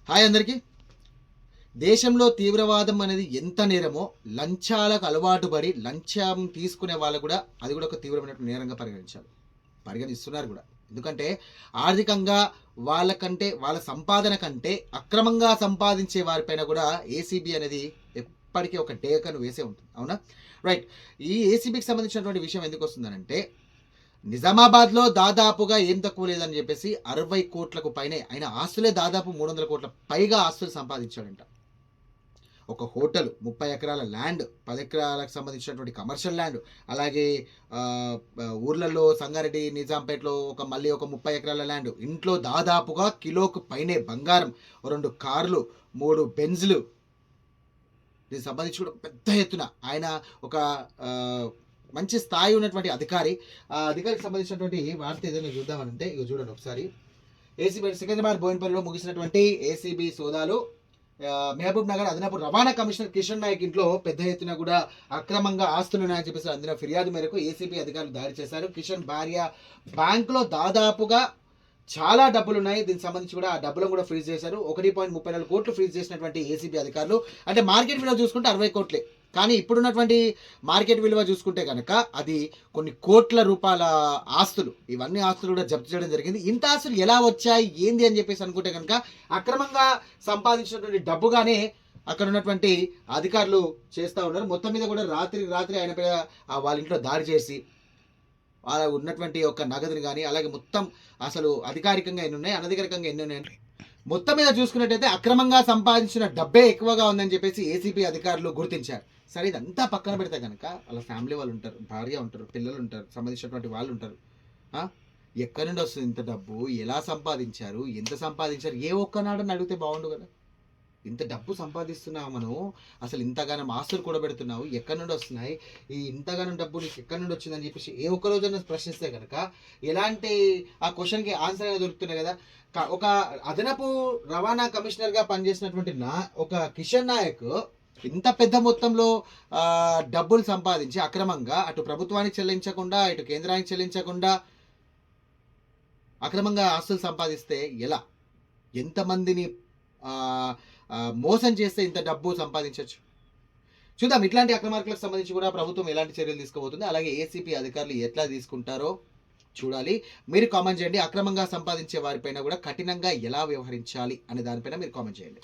Hi అందరికీ. దేశంలో తీవ్రవాదం అనేది ఎంత నేరమో లంచాలకు అలవాటు పడి లంచం తీసుకునే వాళ్ళు కూడా అది కూడా ఒక తీవ్రమైన నేరంగా పరిగణిస్తున్నారు కూడా. ఎందుకంటే ఆర్థికంగా వాళ్ళకంటే వాళ్ళ సంపాదన కంటే అక్రమంగా సంపాదించే వారిపైన కూడా ఏసీబీ అనేది ఎప్పటికీ ఒక డేకను వేసే ఉంటుంది. అవునా? రైట్. ఈ ఏసీబీకి సంబంధించినటువంటి విషయం ఎందుకు వస్తుందనంటే, నిజామాబాద్లో దాదాపుగా ఏం తక్కువ లేదని చెప్పేసి 60 కోట్లకు పైనే ఆయన ఆస్తులే దాదాపు 300 కోట్ల పైగా ఆస్తులు సంపాదించాడంట. ఒక హోటల్, 30 ఎకరాల ల్యాండ్, 10 ఎకరాలకు సంబంధించినటువంటి కమర్షియల్ ల్యాండ్, అలాగే ఊర్లలో సంగారెడ్డి నిజాంపేటలో మళ్ళీ ఒక 30 ఎకరాల ల్యాండ్, ఇంట్లో దాదాపుగా కిలోకు పైనే బంగారం, 2 కార్లు, 3 బెంజ్లు, దీనికి సంబంధించి కూడా పెద్ద ఎత్తున ఆయన ఒక మంచి స్థాయి ఉన్నటువంటి అధికారి. ఆ అధికారికి సంబంధించినటువంటి వార్త ఏదైనా చూద్దామనంటే ఇక చూడండి ఒకసారి. ఏసీబీ సికింద్రాబాద్ బోయినపల్లిలో ముగిసినటువంటి ఏసీబీ సోదాలు మహబూబ్ నగర్ అదనపు రవాణా కమిషనర్ కిషన్ నాయక్ ఇంట్లో పెద్ద ఎత్తున కూడా అక్రమంగా ఆస్తులు ఉన్నాయని చెప్పేసి అందిన ఫిర్యాదు మేరకు ఏసీబీ అధికారులు దాడి చేశారు. కిషన్ భార్య బ్యాంకులో దాదాపుగా చాలా డబ్బులు ఉన్నాయి. దీనికి సంబంధించి కూడా ఆ డబ్బులను కూడా ఫ్రీజ్ చేశారు. 1.34 కోట్లు ఫ్రీజ్ చేసినటువంటి ఏసీబీ అధికారులు. అంటే మార్కెట్ విలువ చూసుకుంటే 60 కోట్లే, కానీ ఇప్పుడున్నటువంటి మార్కెట్ విలువ చూసుకుంటే కనుక అది కొన్ని కోట్ల రూపాయల ఆస్తులు. ఇవన్నీ ఆస్తులు కూడా జప్తు చేయడం జరిగింది. ఇంత ఆస్తులు ఎలా వచ్చాయి ఏంది అని చెప్పేసి అనుకుంటే కనుక అక్రమంగా సంపాదించినటువంటి డబ్బుగానే అక్కడ ఉన్నటువంటి అధికారులు చేస్తూ ఉన్నారు. మొత్తం మీద కూడా రాత్రి ఆయన వాళ్ళ ఇంట్లో దాడి చేసి వాళ్ళ ఉన్నటువంటి ఒక నగదుని కానీ, అలాగే మొత్తం అసలు అధికారికంగా ఎన్ని ఉన్నాయి, అనధికారికంగా ఎన్ని ఉన్నాయి, మొత్తం మీద చూసుకున్నట్టయితే అక్రమంగా సంపాదించిన డబ్బే ఎక్కువగా ఉందని చెప్పేసి ఏసీబీ అధికారులు గుర్తించారు. సరే, ఇదంతా పక్కన పెడితే కనుక వాళ్ళ ఫ్యామిలీ వాళ్ళు ఉంటారు, భార్య ఉంటారు, పిల్లలు ఉంటారు, సంబంధించినటువంటి వాళ్ళు ఉంటారు. ఎక్కడి నుండి వస్తుంది ఇంత డబ్బు, ఎలా సంపాదించారు, ఎంత సంపాదించారు, ఏ ఒక్కనాడని అడిగితే బాగుండు కదా. ఇంత డబ్బు సంపాదిస్తున్నావు, మనం అసలు ఇంతగానం ఆస్తులు కూడా పెడుతున్నావు, ఎక్కడి నుండి వస్తున్నాయి, ఈ ఇంతగానం డబ్బు నీకు ఎక్కడి నుండి వచ్చిందని చెప్పేసి ఏ ఒక్క రోజైనా ప్రశ్నిస్తే కనుక ఎలాంటి ఆ క్వశ్చన్కి ఆన్సర్ అనేది దొరుకుతున్నాయి కదా. ఒక అదనపు రవాణా కమిషనర్గా పనిచేసినటువంటి ఒక కిషన్ నాయక్ ఇంత పెద్ద మొత్తంలో డబ్బులు సంపాదించి అక్రమంగా అటు ప్రభుత్వానికి చెల్లించకుండా ఇటు కేంద్రానికి చెల్లించకుండా అక్రమంగా ఆస్తులు సంపాదిస్తే ఎలా, ఎంతమందిని మోసం చేస్తే ఇంత డబ్బు సంపాదించవచ్చు. చూద్దాం ఇట్లాంటి అక్రమార్కులకు సంబంధించి కూడా ప్రభుత్వం ఎలాంటి చర్యలు తీసుకోబోతుంది, అలాగే ఏసీపీ అధికారులు ఎట్లా తీసుకుంటారో చూడాలి. మీరు కామెంట్ చేయండి. అక్రమంగా సంపాదించే వారిపైన కూడా కఠినంగా ఎలా వ్యవహరించాలి అనే దానిపైన మీరు కామెంట్ చేయండి.